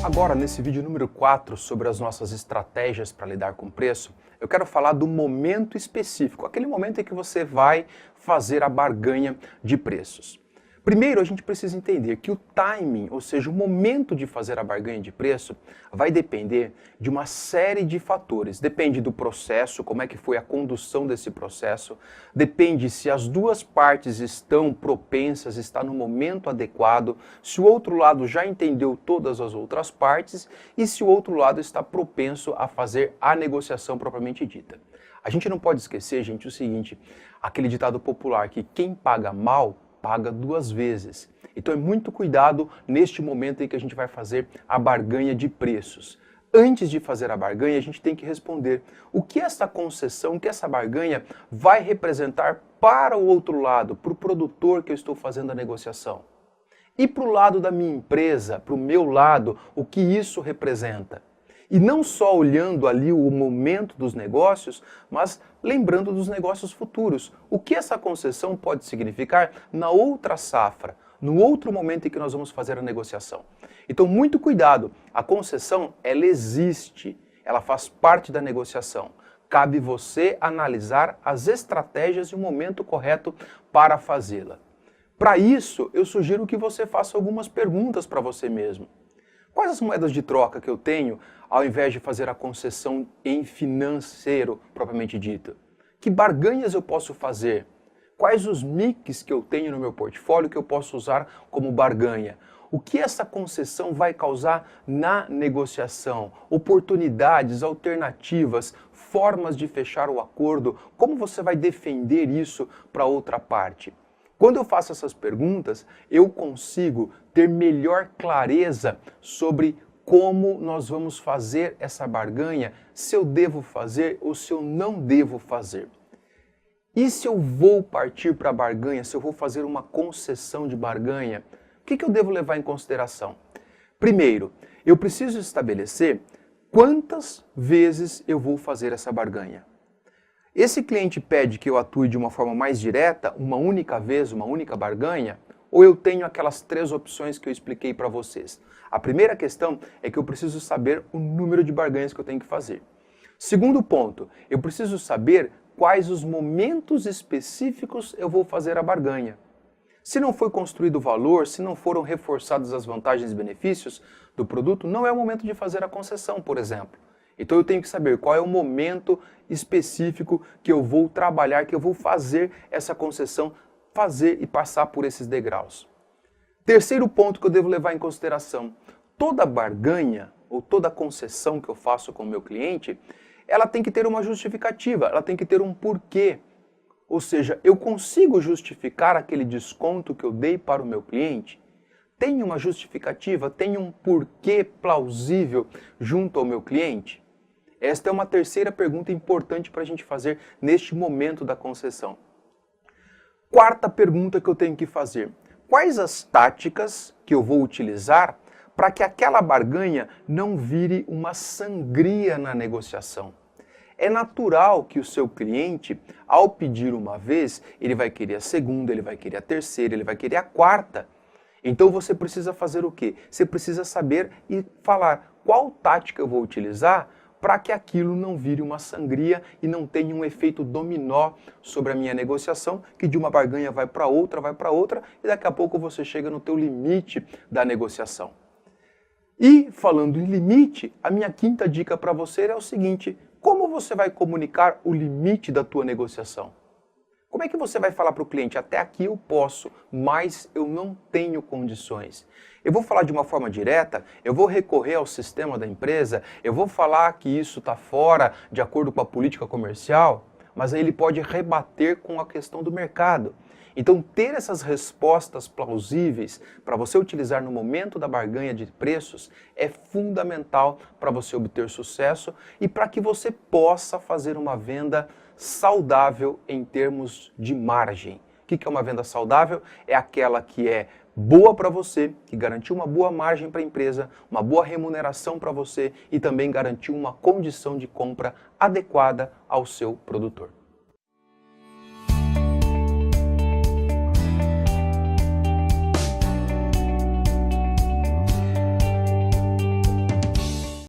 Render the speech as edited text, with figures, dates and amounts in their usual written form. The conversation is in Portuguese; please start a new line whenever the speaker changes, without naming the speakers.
Agora, nesse vídeo número 4 sobre as nossas estratégias para lidar com preço, eu quero falar do momento específico, aquele momento em que você vai fazer a barganha de preços. Primeiro, a gente precisa entender que o timing, ou seja, o momento de fazer a barganha de preço, vai depender de uma série de fatores. Depende do processo, como é que foi a condução desse processo, depende se as duas partes estão propensas, está no momento adequado, se o outro lado já entendeu todas as outras partes e se o outro lado está propenso a fazer a negociação propriamente dita. A gente não pode esquecer, gente, o seguinte, aquele ditado popular que quem paga mal paga duas vezes. Então é muito cuidado neste momento em que a gente vai fazer a barganha de preços. Antes de fazer a barganha, a gente tem que responder o que essa concessão, o que essa barganha vai representar para o outro lado, para o produtor que eu estou fazendo a negociação. E para o lado da minha empresa, para o meu lado, o que isso representa. E não só olhando ali o momento dos negócios, mas lembrando dos negócios futuros. O que essa concessão pode significar na outra safra, no outro momento em que nós vamos fazer a negociação. Então, muito cuidado. A concessão, ela existe, ela faz parte da negociação. Cabe você analisar as estratégias e o momento correto para fazê-la. Para isso, eu sugiro que você faça algumas perguntas para você mesmo. Quais as moedas de troca que eu tenho ao invés de fazer a concessão em financeiro propriamente dita? Que barganhas eu posso fazer? Quais os mix que eu tenho no meu portfólio que eu posso usar como barganha? O que essa concessão vai causar na negociação? Oportunidades, alternativas, formas de fechar o acordo? Como você vai defender isso para outra parte? Quando eu faço essas perguntas, eu consigo ter melhor clareza sobre como nós vamos fazer essa barganha, se eu devo fazer ou se eu não devo fazer. E se eu vou partir para a barganha, se eu vou fazer uma concessão de barganha, o que eu devo levar em consideração? Primeiro, eu preciso estabelecer quantas vezes eu vou fazer essa barganha. Esse cliente pede que eu atue de uma forma mais direta, uma única vez, uma única barganha, ou eu tenho aquelas três opções que eu expliquei para vocês? A primeira questão é que eu preciso saber o número de barganhas que eu tenho que fazer. Segundo ponto, eu preciso saber quais os momentos específicos eu vou fazer a barganha. Se não foi construído o valor, se não foram reforçadas as vantagens e benefícios do produto, não é o momento de fazer a concessão, por exemplo. Então eu tenho que saber qual é o momento específico que eu vou trabalhar, que eu vou fazer essa concessão, fazer e passar por esses degraus. Terceiro ponto que eu devo levar em consideração, toda barganha ou toda concessão que eu faço com o meu cliente, ela tem que ter uma justificativa, ela tem que ter um porquê. Ou seja, eu consigo justificar aquele desconto que eu dei para o meu cliente? Tem uma justificativa, tem um porquê plausível junto ao meu cliente? Esta é uma terceira pergunta importante para a gente fazer neste momento da concessão. Quarta pergunta que eu tenho que fazer. Quais as táticas que eu vou utilizar para que aquela barganha não vire uma sangria na negociação? É natural que o seu cliente, ao pedir uma vez, ele vai querer a segunda, ele vai querer a terceira, ele vai querer a quarta. Então você precisa fazer o quê? Você precisa saber e falar qual tática eu vou utilizar para que aquilo não vire uma sangria e não tenha um efeito dominó sobre a minha negociação, que de uma barganha vai para outra, e daqui a pouco você chega no teu limite da negociação. E, falando em limite, a minha quinta dica para você é o seguinte, como você vai comunicar o limite da tua negociação? Como é que você vai falar para o cliente, até aqui eu posso, mas eu não tenho condições? Eu vou falar de uma forma direta, eu vou recorrer ao sistema da empresa, eu vou falar que isso está fora de acordo com a política comercial, mas aí ele pode rebater com a questão do mercado. Então, ter essas respostas plausíveis para você utilizar no momento da barganha de preços é fundamental para você obter sucesso e para que você possa fazer uma venda saudável em termos de margem. O que é uma venda saudável? É aquela que é boa para você, que garantiu uma boa margem para a empresa, uma boa remuneração para você e também garantiu uma condição de compra adequada ao seu produtor.